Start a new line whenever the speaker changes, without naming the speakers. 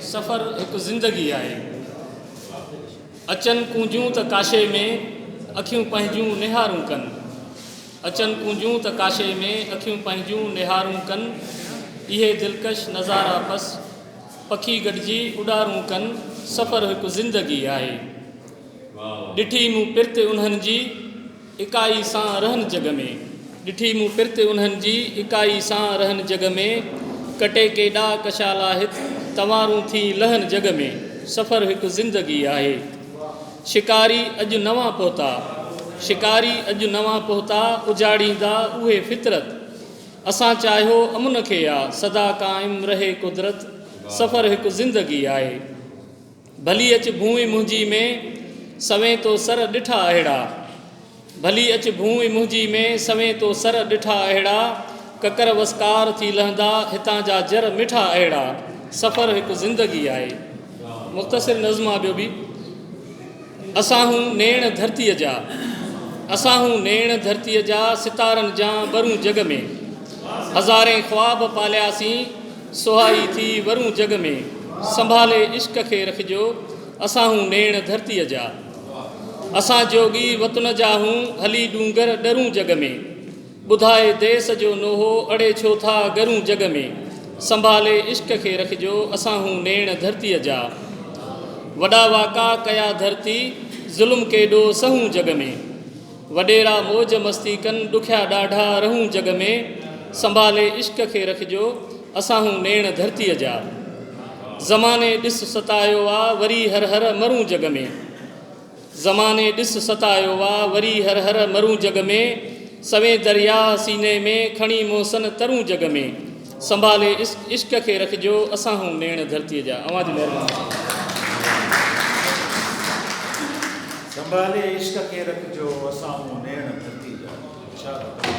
सफ़र एक ज़िंदगी आहे। अचन कूंजूं त काशे में अखियूं पंहिंजूं निहारूं कनि। अचन कूंजूं त काशे में अखियूं पंहिंजूं निहारूं कनि। इहे दिलकश नज़ारा पस पखी गॾिजी उॾारूं कनि। सफ़र हिकु ज़िंदगी आहे। ॾिठी मूं पिरत उन्हनि जी इकाई सां रहनि जग में। ॾिठी मूं पिरत उन्हनि जी इकाई सां रहनि जग में। कटे केॾा कशाला हित तवारूं थी लहनि जग में। सफ़र हिकु ज़िंदगी आहे। शिकारी अॼु नवां पहुता, शिकारी अॼु नवां पहुता, उजाड़ींदा उहे फितरत। असां चाहियो अमुन खे आ, सदा क़ाइम रहे कुदरत। सफ़र हिकु ज़िंदगी आहे। भली अच भूमि मुंहिंजी में सवें तो सर ॾिठा अहिड़ा। भली अच भूमि मुंहिंजी में सवें तो सर ॾिठा अहिड़ा। ककर वसकार थी लहंदा हितां जा जर मिठा अहिड़ा। सफ़र हिकु ज़िंदगी आहे। मुख़्तसिर नज़्म आहे ॿियो बि। असां हूं नेण धरतीअ जा, असां हूं नेण धरतीअ जा, सितारनि जा बरूं जग में। हज़ारे ख्वाब पालियासीं सुहाई थी वरूं जग में। संभाले इश्क खे रखिजो असां हूं नेण धरतीअ जा। असां जोगी वतन जा हूं हली डूंगर डरूं जग में। ॿुधाए देस जो नोहो अड़े छो था गरूं जग में। संभाले इश्क खे रखिजो असां हूं नेण धरतीअ जा। वॾा वाका कया धरती ज़ुल्म केॾो सहूं जग में। वॾेरा मौज मस्ती कनि ॾुखिया ॾाढा रहूं जग में। संभाले इश्क खे रखिजो असां हूं नेण धरतीअ जा। ज़माने ॾिस सतायो आ वरी हर हर मरूं जग में। ज़माने ॾिस सतायो आ वरी हर हर मरूं जग में। सवें दरिया सीने में खणी मोसन तरूं जग में। संभाले इश्क खे रखिजो असां हूं नेण धरतीअ जा। अवां जी महिरबानी।
संभाले इश्क खे रखिजो असां हूं नेण धरती जा।